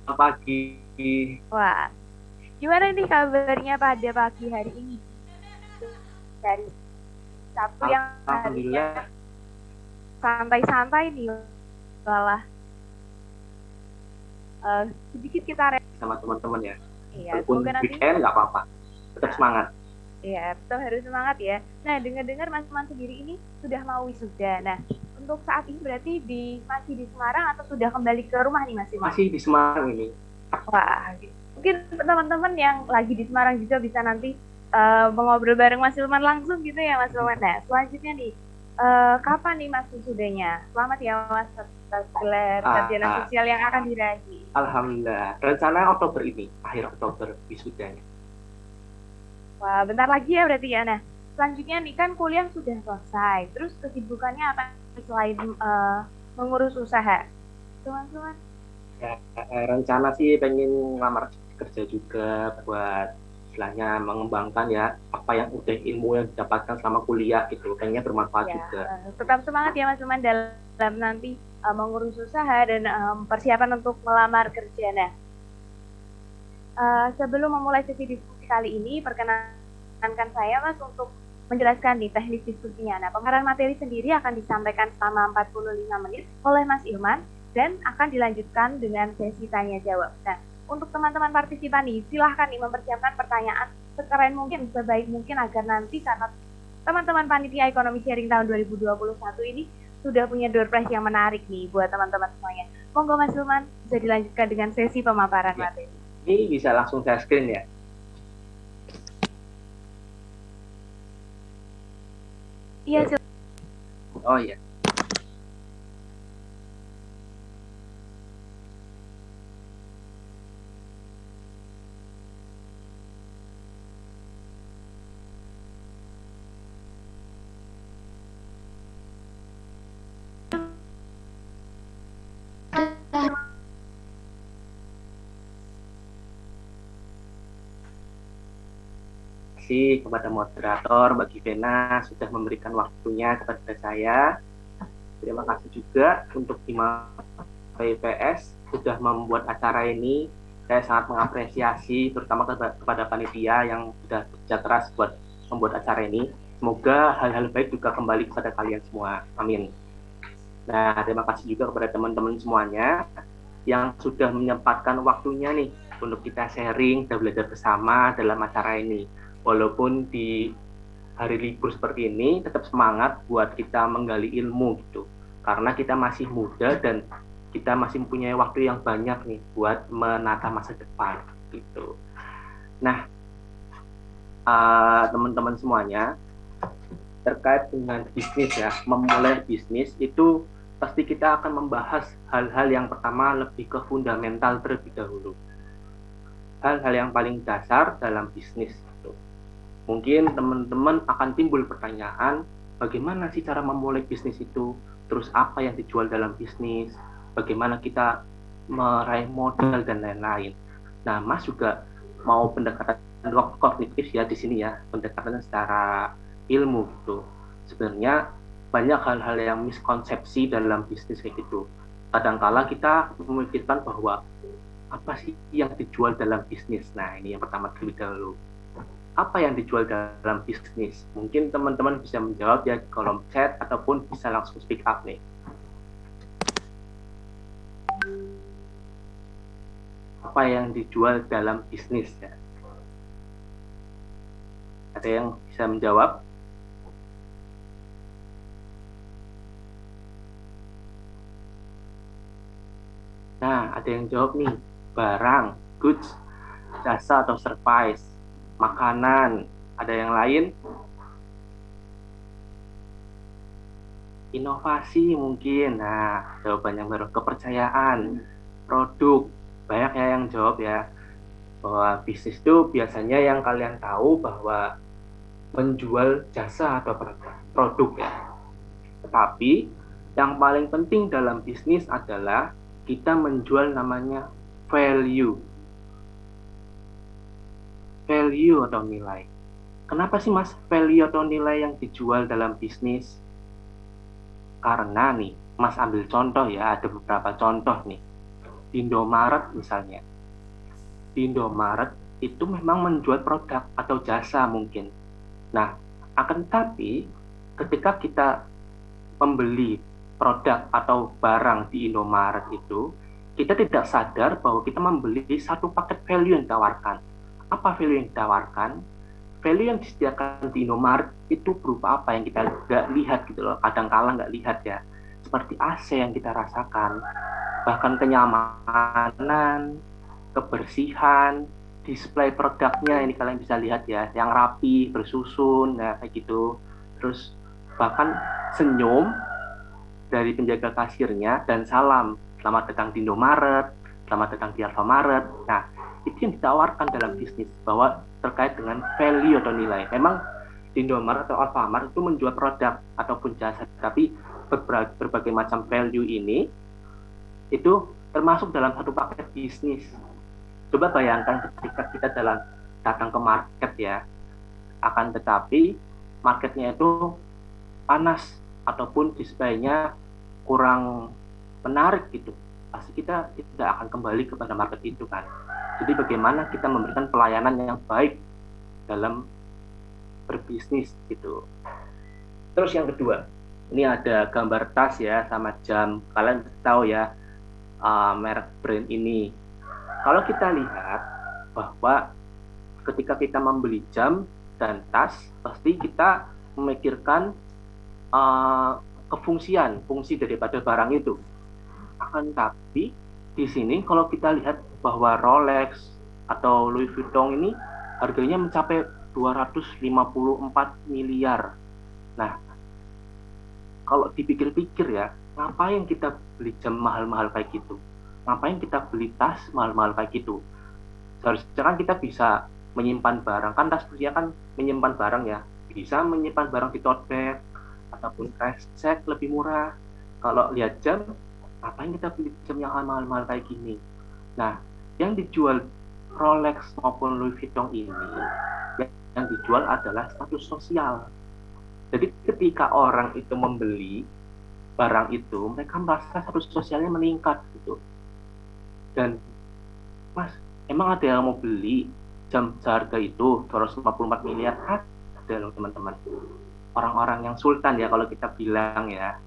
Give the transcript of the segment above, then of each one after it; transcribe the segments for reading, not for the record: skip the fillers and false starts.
pagi. Wah, gimana nih kabarnya pada pagi hari ini? Dari Sabtu yang harusnya Alhamdulillah santai-santai nih, malah sedikit kita sama teman-teman ya. ya. Semoga Walaupun nanti weekend nggak apa-apa, tetap semangat. ya tetap harus semangat ya. Nah, dengar-dengar Mas Man sendiri ini sudah mau wisuda. Nah, untuk saat ini berarti masih di Semarang atau sudah kembali ke rumah nih Mas Iman? Masih di Semarang ini. Wah, mungkin teman-teman yang lagi di Semarang juga bisa nanti mengobrol bareng Mas Ilman langsung gitu ya Mas Ilman. Nah, selanjutnya nih, kapan nih Mas wisudanya? Selamat ya Mas atas gelar sarjana Ah, sosial yang akan diraih. Alhamdulillah. Rencana Oktober ini, akhir Oktober wisudanya. Wah, bentar lagi ya berarti ya. Nah, selanjutnya nih kan kuliah sudah selesai. Terus kesibukannya apa selain mengurus usaha? Teman-teman. Ya, rencana sih pengen ngelamar kerja juga buat istilahnya mengembangkan ya apa yang udah ilmu yang didapatkan selama kuliah gitu. Kayaknya bermanfaat Ya, juga. tetap semangat ya Mas Iman dalam nanti mengurus usaha dan persiapan untuk melamar kerja. Nah, sebelum memulai sesi diskusi kali ini, perkenankan saya Mas untuk menjelaskan nih teknis diskusinya. Nah, pemaparan materi sendiri akan disampaikan selama 45 menit oleh Mas Ilman dan akan dilanjutkan dengan sesi tanya jawab. Nah, untuk teman-teman partisipan nih, silahkan nih mempersiapkan pertanyaan sekeren mungkin, sebaik mungkin agar nanti karena teman-teman panitia ekonomi sharing tahun 2021 ini sudah punya door prize yang menarik nih buat teman-teman semuanya. Monggo Mas Ilman bisa dilanjutkan dengan sesi pemaparan Ya, materi. ini bisa langsung saya screen ya. Iya, Oh iya. Terima kasih kepada moderator Mbak Givena sudah memberikan waktunya kepada saya. Terima kasih juga untuk Imam PPS sudah membuat acara ini. Saya sangat mengapresiasi terutama kepada panitia yang sudah bekerja keras buat membuat acara ini. Semoga hal-hal baik juga kembali kepada kalian semua. Amin. Nah, terima kasih juga kepada teman-teman semuanya yang sudah menyempatkan waktunya nih untuk kita sharing dan belajar bersama dalam acara ini. Walaupun di hari libur seperti ini tetap semangat buat kita menggali ilmu gitu. Karena kita masih muda dan kita masih mempunyai waktu yang banyak nih buat menata masa depan gitu. Nah, teman-teman semuanya terkait dengan bisnis ya, memulai bisnis itu pasti kita akan membahas hal-hal yang pertama lebih ke fundamental terlebih dahulu. Hal-hal yang paling dasar dalam bisnis itu. Mungkin teman-teman akan timbul pertanyaan, bagaimana sih cara memulai bisnis itu? Terus apa yang dijual dalam bisnis? Bagaimana kita meraih modal dan lain-lain. Nah, Mas juga mau pendekatan kognitif ya di sini ya, pendekatan secara ilmu gitu. Sebenarnya banyak hal-hal yang miskonsepsi dalam bisnis kayak gitu. Kadangkala kita memikirkan bahwa apa sih yang dijual dalam bisnis. Nah, ini yang pertama terlebih dahulu, apa yang dijual dalam bisnis? Mungkin teman-teman bisa menjawab ya di kolom chat ataupun bisa langsung speak up nih. Apa yang dijual dalam bisnis ya? Ada yang bisa menjawab? Nah, ada yang jawab nih. Barang, goods, jasa atau service, makanan. Ada yang lain? Inovasi mungkin. Nah, jawabannya baru kepercayaan, produk. Banyak ya yang jawab ya. Bahwa bisnis itu biasanya yang kalian tahu bahwa menjual jasa atau produk ya. Tetapi yang paling penting dalam bisnis adalah kita menjual namanya value. Value atau nilai. Kenapa sih Mas value atau nilai yang dijual dalam bisnis? Karena nih, Mas ambil contoh ya, ada beberapa contoh nih. di Indomaret misalnya. Di Indomaret itu memang menjual produk atau jasa mungkin. Nah, akan tetapi ketika kita membeli produk atau barang di Indomaret itu, kita tidak sadar bahwa kita membeli satu paket value yang ditawarkan. Apa value yang ditawarkan? Value yang disediakan di Indomaret itu berupa apa yang kita nggak lihat gitu loh, kadang-kala nggak lihat ya. Seperti AC yang kita rasakan, bahkan kenyamanan, kebersihan, display produknya ini kalian bisa lihat ya, yang rapi, bersusun, nah kayak gitu. Terus bahkan senyum dari penjaga kasirnya dan salam, selamat datang di Indomaret, selamat datang di Alfamaret. Nah, itu yang ditawarkan dalam bisnis bahwa terkait dengan value atau nilai. Memang di Indomaret atau Alfamart itu menjual produk ataupun jasa, tapi berbagai macam value ini itu termasuk dalam satu paket bisnis. Coba bayangkan ketika kita datang ke market ya, akan tetapi marketnya itu panas ataupun displaynya kurang menarik gitu, pasti kita tidak akan kembali kepada market itu kan. Jadi bagaimana kita memberikan pelayanan yang baik dalam berbisnis gitu. Terus yang kedua, ini ada gambar tas ya sama jam. Kalian tahu ya merek brand ini. Kalau kita lihat bahwa ketika kita membeli jam dan tas, pasti kita memikirkan fungsi daripada barang itu. Akan tapi di sini kalau kita lihat bahwa Rolex atau Louis Vuitton ini harganya mencapai 254 miliar. Nah, kalau dipikir-pikir ya, ngapain kita beli jam mahal-mahal kayak gitu? Ngapain kita beli tas mahal-mahal kayak gitu? Seharusnya kan kita bisa menyimpan barang, kan tas usia kan menyimpan barang ya, bisa menyimpan barang di tote bag ataupun kresek lebih murah. Kalau lihat jam, ngapain kita beli jam yang mahal-mahal kayak gini? Nah, yang dijual Rolex maupun Louis Vuitton ini, yang dijual adalah status sosial. Jadi ketika orang itu membeli barang itu, mereka merasa status sosialnya meningkat gitu. Dan Mas, emang ada yang mau beli jam seharga itu 254 miliar? Ada loh teman-teman. Orang-orang yang sultan ya kalau kita bilang ya,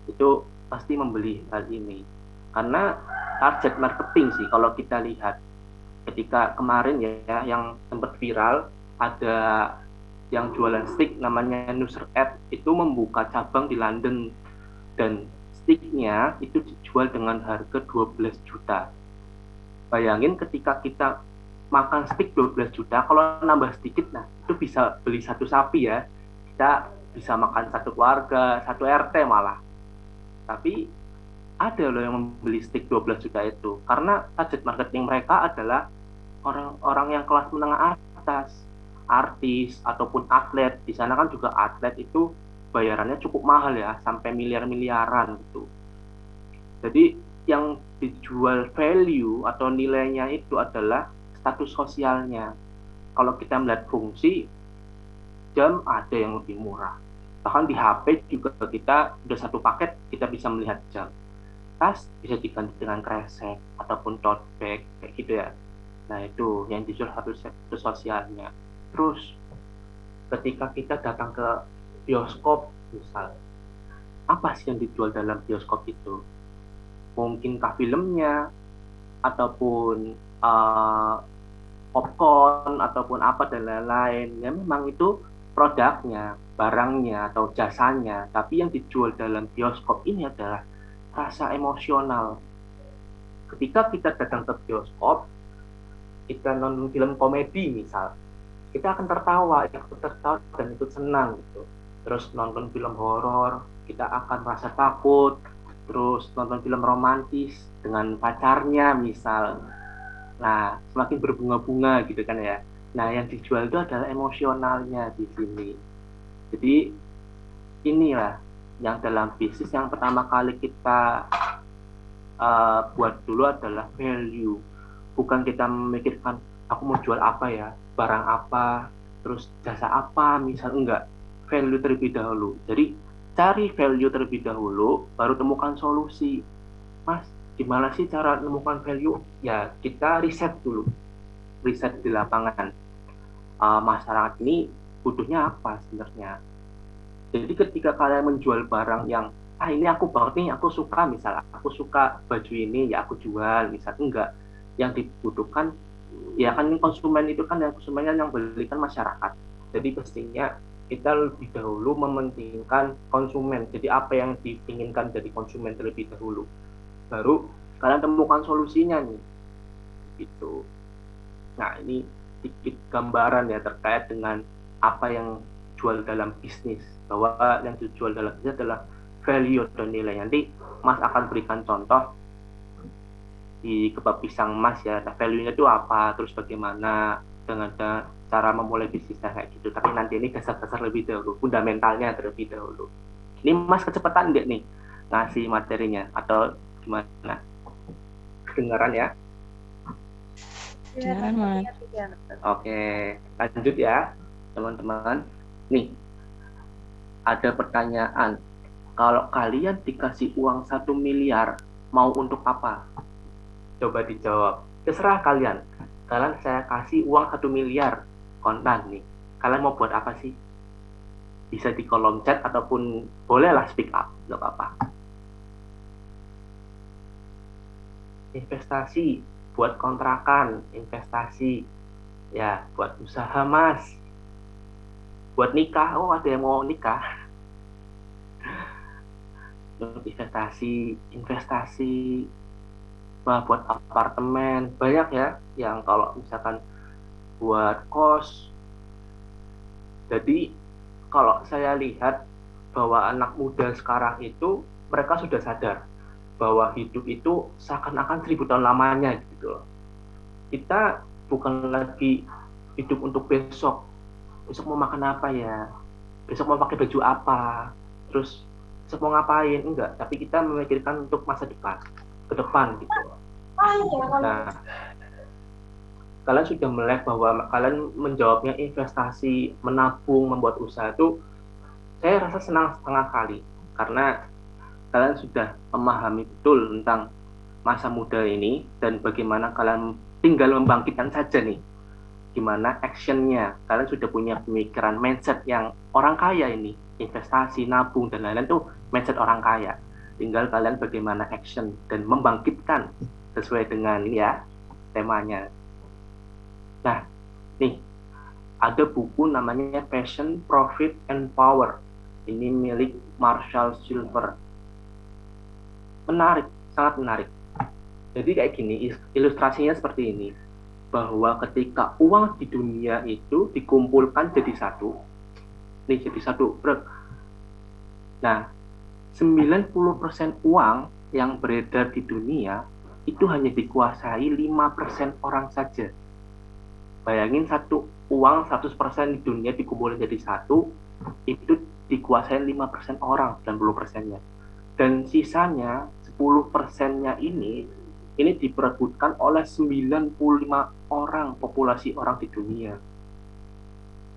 itu pasti membeli hal ini. Karena target marketing sih kalau kita lihat. Ketika kemarin ya yang sempat viral, ada yang jualan stick namanya Nusret itu membuka cabang di London, dan sticknya itu dijual dengan harga 12 juta. Bayangin ketika kita makan stick 12 juta, kalau nambah sedikit, nah itu bisa beli satu sapi ya, kita bisa makan satu keluarga, satu RT malah. Tapi ada loh yang membeli stick 12 juta itu, karena target marketing mereka adalah orang-orang yang kelas menengah atas, artis ataupun atlet. Di sana kan juga atlet itu bayarannya cukup mahal ya, sampai miliar-miliaran gitu. Jadi yang dijual value atau nilainya itu adalah status sosialnya. Kalau kita melihat fungsi, jam ada yang lebih murah. Bahkan di HP juga kita udah satu paket kita bisa melihat jam. Tas bisa diganti dengan kresek ataupun tote bag kayak gitu ya. Nah itu yang dijual status sosialnya. Terus ketika kita datang ke bioskop misal, apa sih yang dijual dalam bioskop itu? Mungkinkah filmnya ataupun popcorn ataupun apa dan lain-lain. Ya memang itu produknya, barangnya atau jasanya, tapi yang dijual dalam bioskop ini adalah rasa emosional. Ketika kita datang ke bioskop, kita nonton film komedi misal, kita akan tertawa dan ikut senang gitu. Terus nonton film horor, kita akan merasa takut. Terus nonton film romantis dengan pacarnya misal, nah semakin berbunga-bunga gitu kan ya. Nah yang dijual itu adalah emosionalnya di sini. Jadi inilah yang dalam bisnis yang pertama kali kita buat dulu adalah value. Bukan kita memikirkan aku mau jual apa ya, barang apa, terus jasa apa misal, enggak. Value terlebih dahulu. Jadi cari value terlebih dahulu, baru temukan solusi. Mas, Gimana sih cara menemukan value? Ya kita riset dulu, riset di lapangan. Masyarakat ini butuhnya apa sebenarnya. Jadi ketika kalian menjual barang yang ini aku banget nih, aku suka, misal aku suka baju ini, ya aku jual, misal enggak. Yang dibutuhkan ya kan konsumen itu kan, yang konsumennya yang beli kan masyarakat. Jadi pastinya kita lebih dahulu mementingkan konsumen. Jadi apa yang diinginkan dari konsumen terlebih dahulu. Baru kalian temukan solusinya nih. Gitu. Nah, ini sedikit gambaran ya terkait dengan apa yang jual dalam bisnis. Bahwa yang dijual dalam bisnis adalah value dan nilai. Nanti Mas akan berikan contoh di kebab pisang Mas ya. Nah, value-nya itu apa, terus bagaimana dengan cara memulai bisnisnya kayak gitu. Tapi nanti ini dasar-dasar lebih dahulu, fundamentalnya terlebih dahulu. Ini Mas kecepatan nggak nih ngasih materinya atau gimana? Kedengaran ya? Kedengaran, Mas. Oke, lanjut ya teman-teman. Nih, ada pertanyaan. Kalau kalian dikasih uang 1 miliar, mau untuk apa? Coba dijawab. Terserah kalian. Kalian saya kasih uang 1 miliar kontan nih. Kalian mau buat apa sih? Bisa di kolom chat ataupun bolehlah speak up, nggak apa-apa. Investasi, buat kontrakan, investasi, ya buat usaha Mas. Buat nikah, oh ada yang mau nikah. Investasi, buat apartemen, banyak ya yang kalau misalkan buat kos. Jadi kalau saya lihat bahwa anak muda sekarang itu mereka sudah sadar bahwa hidup itu seakan-akan 1000 tahun lamanya gitu. Kita bukan lagi hidup untuk besok. Besok mau makan apa ya? Besok mau pakai baju apa? Terus besok mau ngapain? Enggak, tapi kita memikirkan untuk masa depan, ke depan gitu. Nah, kalian sudah melek bahwa kalian menjawabnya investasi, menabung, membuat usaha itu, saya rasa senang setengah kali karena kalian sudah memahami betul tentang masa muda ini dan bagaimana kalian tinggal membangkitkan saja nih gimana actionnya. Kalian sudah punya pemikiran mindset yang orang kaya ini, investasi, nabung dan lain-lain tuh mindset orang kaya. Tinggal kalian bagaimana action dan membangkitkan sesuai dengan ya temanya. Nah, nih ada buku namanya Passion, Profit, and Power. Ini milik Marshall Silver. Menarik, sangat menarik. Jadi kayak gini, ilustrasinya seperti ini. Bahwa ketika uang di dunia itu dikumpulkan jadi satu, nih jadi satu. Nah, 90% uang yang beredar di dunia itu hanya dikuasai 5% orang saja. Bayangin satu uang 100% di dunia dikumpulkan jadi satu, itu dikuasai 5% orang, 90%-nya. Dan sisanya 10%-nya ini diperebutkan oleh 95 orang populasi orang di dunia.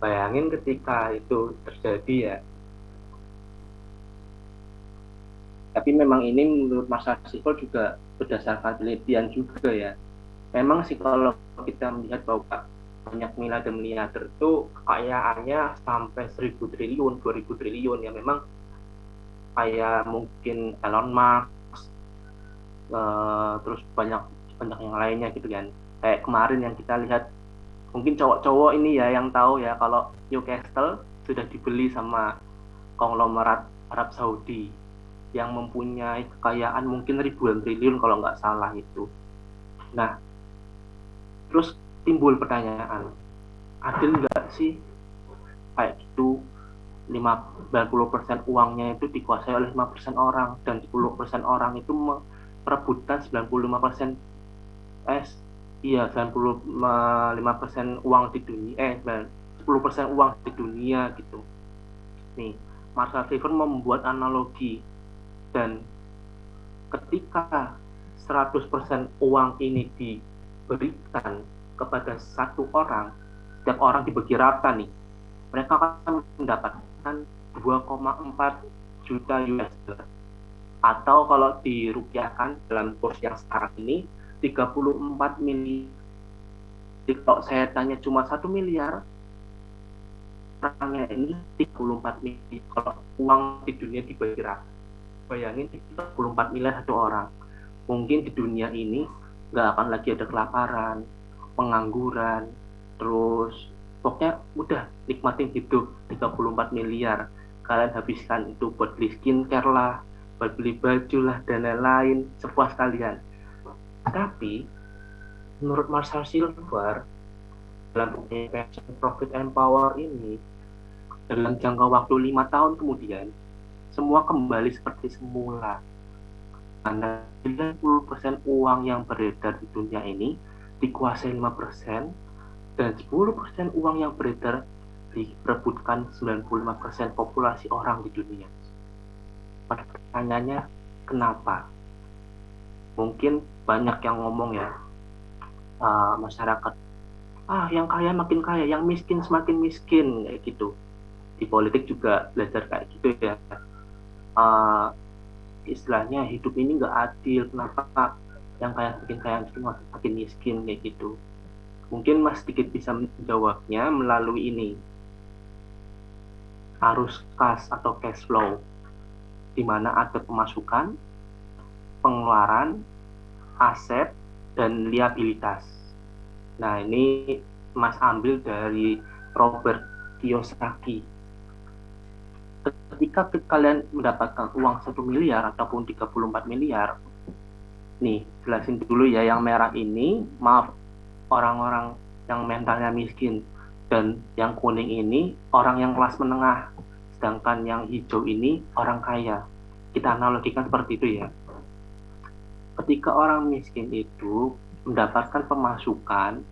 Bayangin ketika itu terjadi ya. Tapi memang ini menurut Marshall Silver juga berdasarkan penelitian juga ya. Memang sih kalau kita melihat bahwa banyak miliarder itu kekayaannya sampai 1000 triliun, 2000 triliun ya, memang kayak mungkin Elon Musk, terus banyak yang lainnya gitu kan. Kayak kemarin yang kita lihat, mungkin cowok-cowok ini ya yang tahu ya kalau Newcastle sudah dibeli sama konglomerat Arab Saudi yang mempunyai kekayaan mungkin ribuan triliun kalau nggak salah itu. Nah, terus timbul pertanyaan, adil nggak sih kayak gitu 90% uangnya itu dikuasai oleh 5% orang dan 10% orang itu perebutan 95% 95% uang di dunia 10% uang di dunia gitu. Nih, Marshall Silver membuat analogi, dan ketika 100% uang ini diberikan kepada satu orang, setiap orang dibagi rata nih, mereka akan mendapatkan 2,4 juta US dollar. Atau kalau dirupiahkan dalam kurs yang sekarang ini 34 miliar. Jadi kalau saya tanya cuma 1 miliar, orangnya ini 34 miliar. Kalau uang di dunia dibagi rata, bayangin 34 miliar satu orang. Mungkin di dunia ini nggak akan lagi ada kelaparan, pengangguran, terus pokoknya udah nikmatin hidup 34 miliar. Kalian habiskan itu buat beli skincare lah, buat beli baju lah, dan lain-lain, sepuas kalian. Tapi menurut Marshall Silver, dalam bukunya Passion, Profit, and Power ini, dalam jangka waktu 5 tahun kemudian, semua kembali seperti semula. Karena 90% uang yang beredar di dunia ini dikuasai 5%, dan 10% uang yang beredar diperebutkan 95% populasi orang di dunia. Pada pertanyaannya, kenapa? Mungkin banyak yang ngomong ya, masyarakat, yang kaya makin kaya, yang miskin semakin miskin, kayak gitu. Di politik juga belajar kayak gitu ya. Istilahnya hidup ini nggak adil, kenapa yang kaya makin miskin, kayak gitu. Mungkin Mas sedikit bisa menjawabnya melalui ini, arus kas atau cash flow, di mana ada pemasukan, pengeluaran, aset, dan liabilitas. Nah, ini Mas ambil dari Robert Kiyosaki. Ketika kalian mendapatkan uang 1 miliar ataupun 34 miliar, nih, jelasin dulu ya, yang merah ini, maaf, orang-orang yang mentalnya miskin, dan yang kuning ini orang yang kelas menengah, sedangkan yang hijau ini orang kaya. Kita analogikan seperti itu ya. Ketika orang miskin itu mendapatkan pemasukan,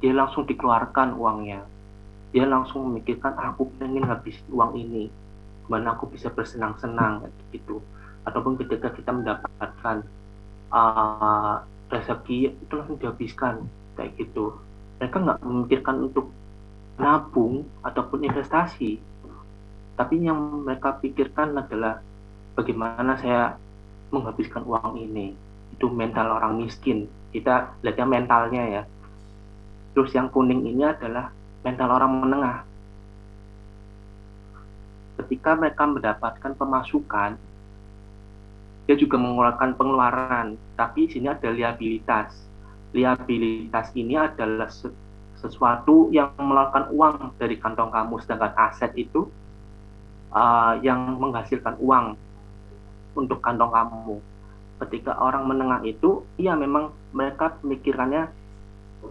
dia langsung dikeluarkan uangnya. Dia langsung memikirkan, aku pengen habis uang ini, gimana aku bisa bersenang-senang, gitu. Ataupun ketika kita mendapatkan rezeki, itu langsung dihabiskan, kayak gitu. Mereka nggak memikirkan untuk nabung ataupun investasi, tapi yang mereka pikirkan adalah bagaimana saya menghabiskan uang ini. Itu mental orang miskin. Kita lihatnya mentalnya ya. Terus yang kuning ini adalah mental orang menengah. Ketika mereka mendapatkan pemasukan, dia juga mengeluarkan pengeluaran, tapi di sini ada liabilitas. Liabilitas ini adalah sesuatu yang mengeluarkan uang dari kantong kamu, sedangkan aset itu yang menghasilkan uang untuk kantong kamu. Ketika orang menengah itu, iya memang mereka pemikirannya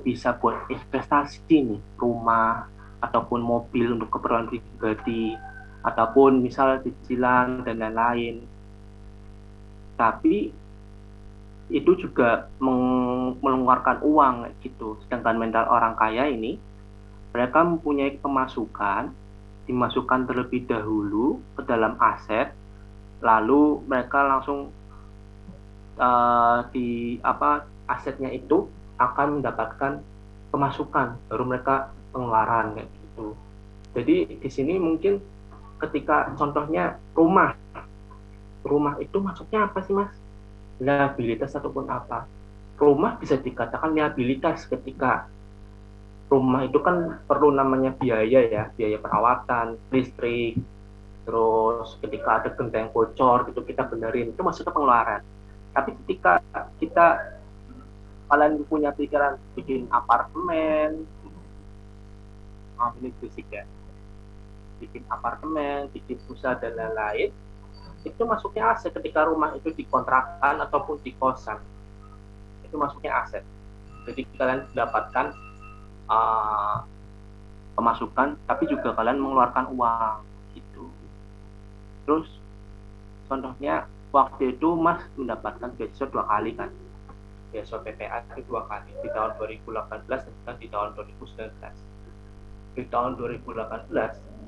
bisa buat investasi nih, rumah ataupun mobil untuk keperluan pribadi, ataupun misal cicilan dan lain-lain. Tapi itu juga mengeluarkan uang gitu. Sedangkan mental orang kaya ini, mereka mempunyai pemasukan, dimasukkan terlebih dahulu ke dalam aset, lalu mereka langsung asetnya itu akan mendapatkan pemasukan, baru mereka pengeluaran kayak gitu. Jadi di sini mungkin ketika contohnya rumah itu maksudnya apa sih Mas? Liabilitas ataupun apa? Rumah bisa dikatakan liabilitas ketika rumah itu kan perlu namanya biaya ya, biaya perawatan, listrik, terus ketika ada genteng bocor gitu kita benerin, itu maksudnya pengeluaran. Tapi ketika kalian punya pikiran bikin apartemen, ini fisik ya, bikin apartemen, bikin usaha dan lain-lain, itu masuknya aset. Ketika rumah itu dikontrakan ataupun di kosan, itu masuknya aset. Jadi kalian dapatkan pemasukan, tapi juga kalian mengeluarkan uang gitu. Terus contohnya waktu itu Mas mendapatkan beasiswa 2 kali kan, beasiswa PPA itu 2 kali, di tahun 2018 dan di tahun 2019. Di tahun 2018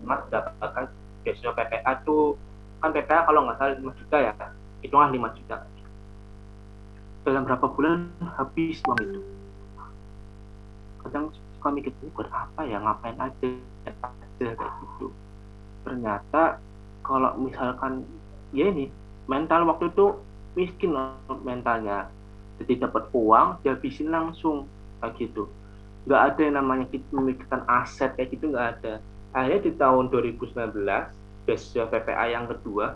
Mas mendapatkan beasiswa PPA tuh, kan PPA kalau nggak salah 5 juta ya, hitunglah 5 juta. Dalam berapa bulan habis uang itu? Kadang suka mikir, buat apa ya, ngapain aja kayak gitu. Ternyata kalau misalkan ya ini mental waktu itu miskin loh mentalnya, jadi dapat uang dihabisin langsung kayak gitu. Nggak ada yang namanya kita memikirkan aset kayak gitu, nggak ada. Akhirnya di tahun 2019 beasiswa PPA yang kedua,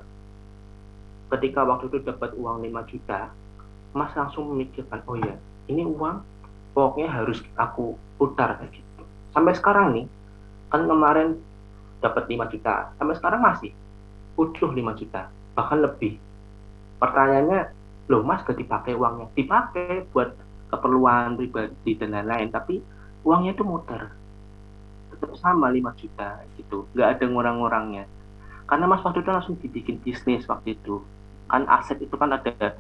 ketika waktu itu dapat uang 5 juta, Mas langsung memikirkan, oh ya ini uang pokoknya harus aku putar kayak gitu. Sampai sekarang nih, kan kemarin dapat 5 juta, sampai sekarang masih utuh 5 juta, bahkan lebih. Pertanyaannya, loh Mas gak dipakai uangnya? Dipakai buat keperluan pribadi dan lain-lain, tapi uangnya itu muter, tetap sama 5 juta gitu, nggak ada ngurang-ngurangnya. Karena Mas waktu itu langsung dibikin bisnis waktu itu. Kan aset itu kan ada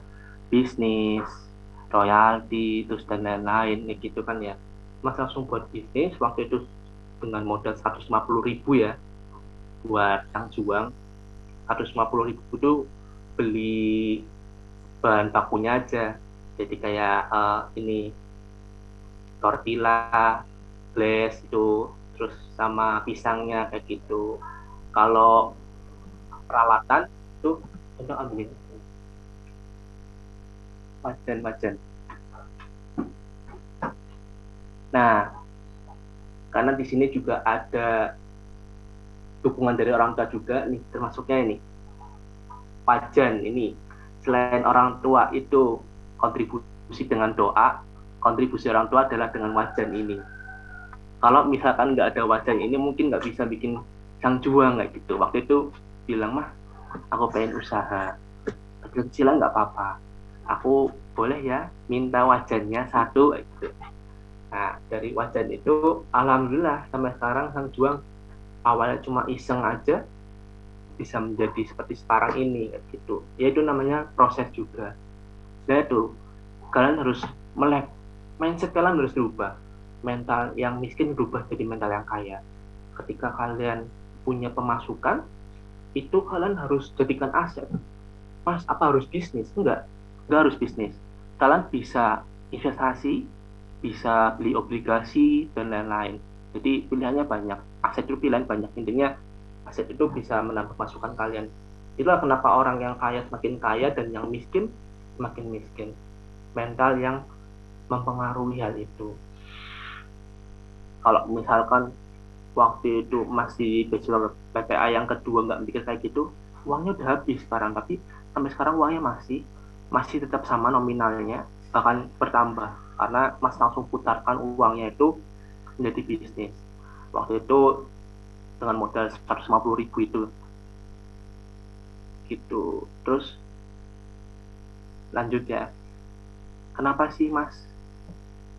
bisnis, royalti, terus dan lain-lain gitu kan ya. Mas langsung buat bisnis waktu itu dengan modal 150.000 ya, buat sang juang. 150.000 itu beli bahan bakunya aja. Jadi kayak ini tortilla, glaze itu, terus sama pisangnya kayak gitu. Kalau peralatan itu untuk ambilin wajan-wajan. Nah, karena di sini juga ada dukungan dari orang tua juga nih, termasuknya ini wajan ini. Selain orang tua itu kontribusi dengan doa, kontribusi orang tua adalah dengan wajan ini. Kalau misalkan nggak ada wajan ini mungkin nggak bisa bikin sang juang kayak gitu. Waktu itu bilang, mah aku pengen usaha kecil-kecilan nggak apa-apa, aku boleh ya minta wajannya satu kayak gitu. Nah dari wajan itu alhamdulillah sampai sekarang sang juang awalnya cuma iseng aja bisa menjadi seperti sekarang ini kayak gitu. Ya itu namanya proses juga. Nah itu kalian harus melek, mindset kalian harus berubah. Mental yang miskin berubah jadi mental yang kaya. Ketika kalian punya pemasukan, itu kalian harus jadikan aset. Mas, apa harus bisnis? Enggak harus bisnis. Kalian bisa investasi, bisa beli obligasi, dan lain-lain. Jadi pilihannya banyak. Aset itu pilihan banyak. Intinya aset itu bisa menambah masukan kalian. Itulah kenapa orang yang kaya semakin kaya dan yang miskin semakin miskin. Mental yang mempengaruhi hal itu. Kalau misalkan waktu itu masih bachelor PPA yang kedua nggak mikir kayak gitu, uangnya udah habis sekarang. Tapi sampai sekarang uangnya masih tetap sama nominalnya, bahkan bertambah karena Mas langsung putarkan uangnya itu menjadi bisnis. Waktu itu dengan modal 150.000 itu gitu. Terus lanjut ya, kenapa sih Mas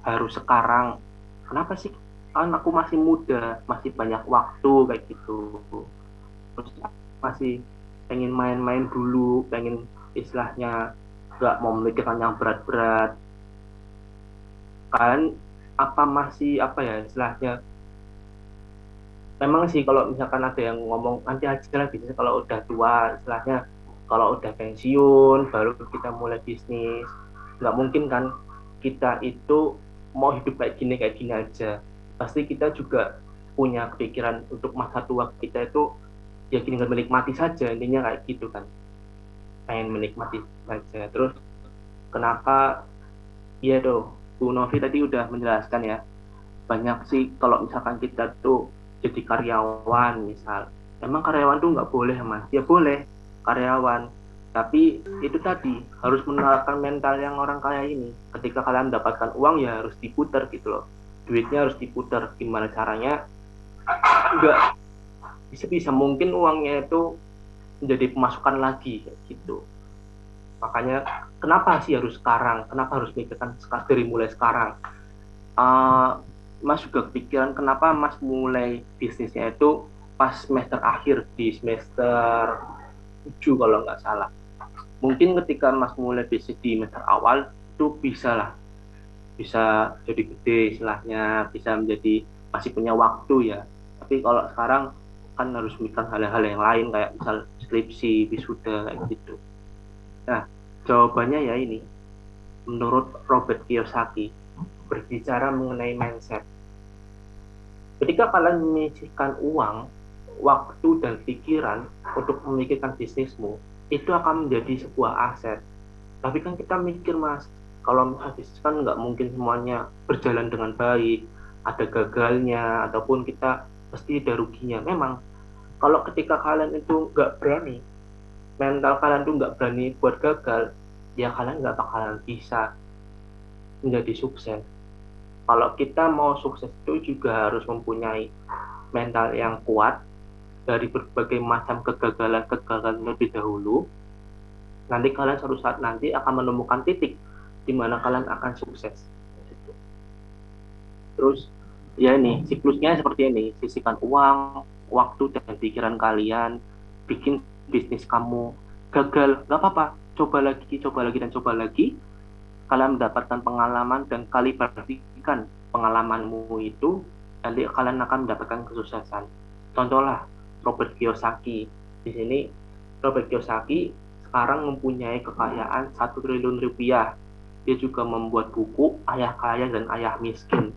harus sekarang? Kenapa sih? Kan aku masih muda, masih banyak waktu kayak gitu. Terus masih pengen main-main dulu, pengen istilahnya nggak mau memikirkan yang berat-berat. Kan apa masih apa ya istilahnya? Memang sih kalau misalkan ada yang ngomong nanti aja lah bisnis kalau udah tua, istilahnya kalau udah pensiun baru kita mulai bisnis. Nggak mungkin kan kita itu mau hidup kayak gini aja. Pasti kita juga punya kepikiran untuk masa tua kita itu ya gini menikmati saja, intinya kayak gitu kan, pengen menikmati saja. Terus kenapa, ya tuh Bu Novi tadi udah menjelaskan ya, banyak sih kalau misalkan kita tuh jadi karyawan misal, emang karyawan tuh nggak boleh Mas? Ya boleh karyawan, tapi itu tadi harus menerapkan mental yang orang kaya ini. Ketika kalian mendapatkan uang ya harus diputar gitu loh, duitnya harus diputar. Gimana caranya? Enggak bisa mungkin uangnya itu menjadi pemasukan lagi kayak gitu. Makanya kenapa sih harus sekarang? Kenapa harus mikirkan dari mulai sekarang? Mas juga kepikiran kenapa Mas mulai bisnisnya itu pas semester akhir di semester 7 kalau nggak salah. Mungkin ketika Mas mulai bisnis di semester awal itu bisa jadi gede istilahnya, bisa menjadi masih punya waktu ya. Tapi kalau sekarang kan harus mikir hal-hal yang lain kayak misal skripsi, wisuda kayak gitu. Nah, jawabannya ya ini. Menurut Robert Kiyosaki, berbicara mengenai mindset. Ketika kalian menyisihkan uang, waktu dan pikiran untuk memikirkan bisnismu, itu akan menjadi sebuah aset. Tapi kan kita mikir Mas, kalau habis kan nggak mungkin semuanya berjalan dengan baik, ada gagalnya ataupun kita pasti ada ruginya. Memang kalau ketika kalian itu nggak berani, mental kalian tuh nggak berani buat gagal, ya kalian nggak bakalan bisa menjadi sukses. Kalau kita mau sukses itu juga harus mempunyai mental yang kuat dari berbagai macam kegagalan-kegagalan lebih dahulu. Nanti kalian suatu saat nanti akan menemukan titik di mana kalian akan sukses. Terus ya ini siklusnya seperti ini, sisihkan uang, waktu dan pikiran kalian, bikin bisnis kamu. Gagal nggak apa-apa, coba lagi dan coba lagi. Kalian mendapatkan pengalaman dan kalibrasikan pengalamanmu itu, nanti kalian akan mendapatkan kesuksesan. Contohlah Robert Kiyosaki. Di sini Robert Kiyosaki sekarang mempunyai kekayaan 1 triliun rupiah. Dia juga membuat buku Ayah Kaya dan Ayah Miskin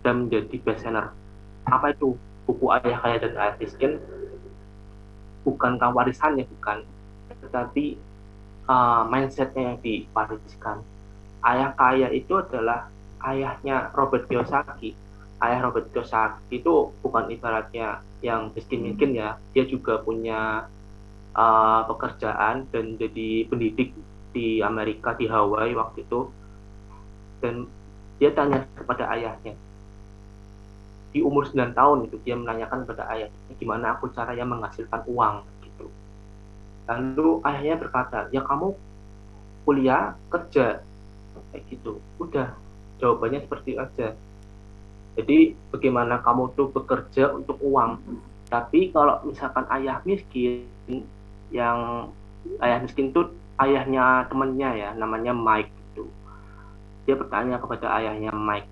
dan menjadi bestseller. Apa itu buku Ayah Kaya dan Ayah Miskin? Bukankah warisannya, bukan, tetapi mindsetnya yang diwariskan. Ayah Kaya itu adalah ayahnya Robert Kiyosaki. Ayah Robert Kiyosaki itu bukan ibaratnya yang miskin-miskin ya, dia juga punya pekerjaan dan jadi pendidik di Amerika, di Hawaii waktu itu. Dan dia tanya kepada ayahnya, di umur 9 tahun itu dia menanyakan kepada ayahnya, gimana aku caranya menghasilkan uang gitu. Lalu ayahnya berkata, ya kamu kuliah, kerja, kayak gitu. Udah, jawabannya seperti itu aja. Jadi bagaimana kamu tuh bekerja untuk uang. Tapi kalau misalkan yang ayah miskin tuh ayahnya temennya ya, namanya Mike gitu. Dia bertanya kepada ayahnya Mike,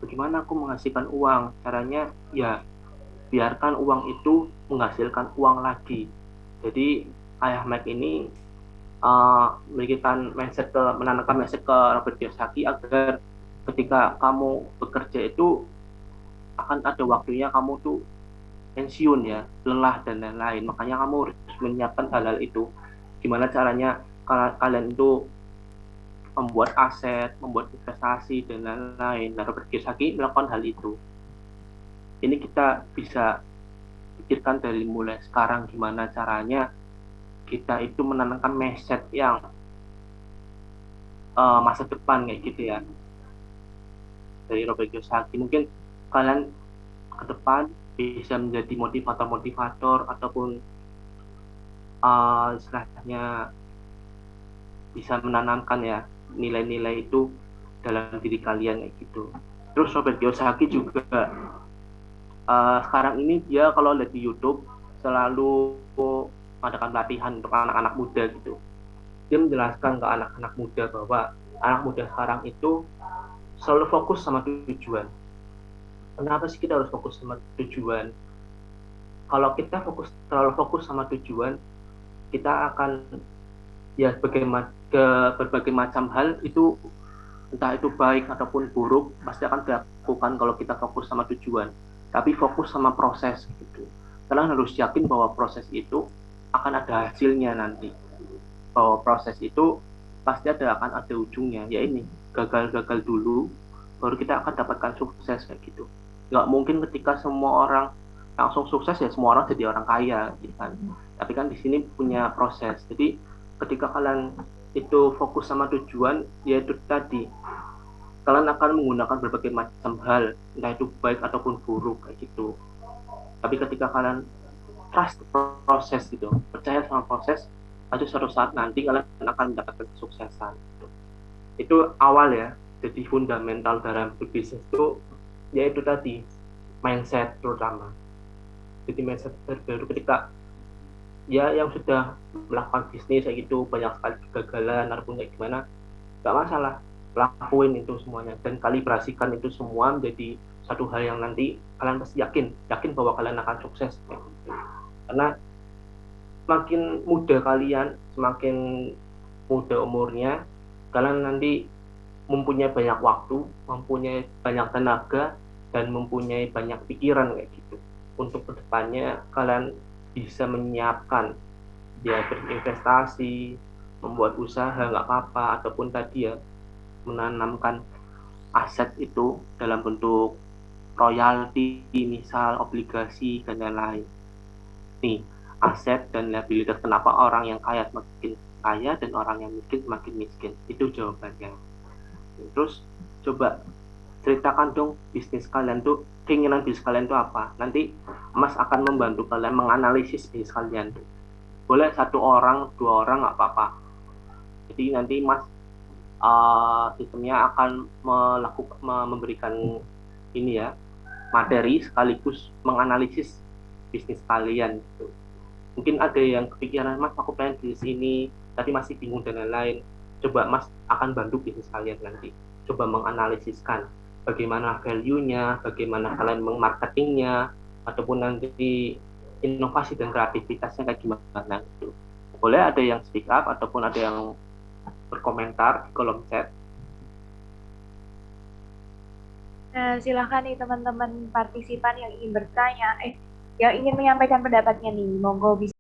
bagaimana aku menghasilkan uang? Caranya ya biarkan uang itu menghasilkan uang lagi. Jadi ayah Mike ini menanamkan mindset ke Robert Kiyosaki agar ketika kamu bekerja itu akan ada waktunya kamu tuh pensiun ya, lelah dan lain-lain. Makanya kamu harus menyiapkan hal-hal itu. Gimana caranya kalian itu membuat aset, membuat investasi dan lain-lain. Nah, Robert Kiyosaki melakukan hal itu. Ini kita bisa pikirkan dari mulai sekarang gimana caranya kita itu menanamkan mindset yang masa depan kayak gitu ya. Dari Robert Kiyosaki mungkin kalian ke depan bisa menjadi motivator-motivator ataupun istilahnya bisa menanamkan ya nilai-nilai itu dalam diri kalian kayak gitu. Terus Robert Kiyosaki juga sekarang ini dia kalau lihat di YouTube selalu mengadakan pelatihan untuk anak-anak muda gitu. Dia menjelaskan ke anak-anak muda bahwa anak muda sekarang itu selalu fokus sama tujuan. Kenapa sih kita harus fokus sama tujuan? Kalau kita terlalu fokus sama tujuan, kita akan ya berbagai macam hal itu, entah itu baik ataupun buruk, pasti akan dilakukan kalau kita fokus sama tujuan. Tapi fokus sama proses gitu. Kalian harus yakin bahwa proses itu akan ada hasilnya nanti. Bahwa proses itu pasti akan ada ujungnya. Ya ini, gagal-gagal dulu, baru kita akan dapatkan sukses kayak gitu. Nggak mungkin ketika semua orang langsung sukses ya semua orang jadi orang kaya gitu kan. Tapi kan di sini punya proses. Jadi ketika kalian itu fokus sama tujuan, yaitu tadi kalian akan menggunakan berbagai macam hal, entah itu baik ataupun buruk kayak gitu. Tapi ketika kalian trust proses gitu, percaya sama proses, itu suatu saat nanti kalian akan mendapatkan kesuksesan. Itu awal ya. Jadi fundamental dalam berbisnis itu yaitu tadi mindset terutama. Jadi mindset terbaru ketika ya yang sudah melakukan bisnis kayak gitu banyak sekali kegagalan ataupun kayak gimana, nggak masalah, lakuin itu semuanya dan kalibrasikan itu semua menjadi satu hal yang nanti kalian pasti yakin bahwa kalian akan sukses kayak gitu. Karena semakin muda kalian, semakin muda umurnya, kalian nanti mempunyai banyak waktu, mempunyai banyak tenaga, dan mempunyai banyak pikiran kayak gitu. Untuk kedepannya kalian bisa menyiapkan ya berinvestasi, membuat usaha nggak apa-apa, ataupun tadi ya menanamkan aset itu dalam bentuk royalti, misal obligasi dan lain-lain. Nih, aset dan liabilitas, kenapa orang yang kaya semakin kaya dan orang yang miskin semakin miskin? Itu jawabannya. Terus coba ceritakan dong bisnis kalian tuh, keinginan bisnis kalian tuh apa? Nanti Mas akan membantu kalian menganalisis bisnis kalian tuh. Boleh satu orang, dua orang nggak apa-apa. Jadi nanti Mas sistemnya akan memberikan ini ya, materi sekaligus menganalisis bisnis kalian gitu. Mungkin ada yang kepikiran, Mas aku pengen bisnis ini tapi masih bingung dan lain-lain. Coba Mas akan bantu bisnis kalian nanti, coba menganalisiskan bagaimana value-nya, bagaimana kalian marketingnya, ataupun nanti inovasi dan kreativitasnya kayak gimana gitu. Boleh ada yang speak up ataupun ada yang berkomentar di kolom chat. Nah, silakan nih teman-teman partisipan yang ingin bertanya, yang ingin menyampaikan pendapatnya nih, monggo bisa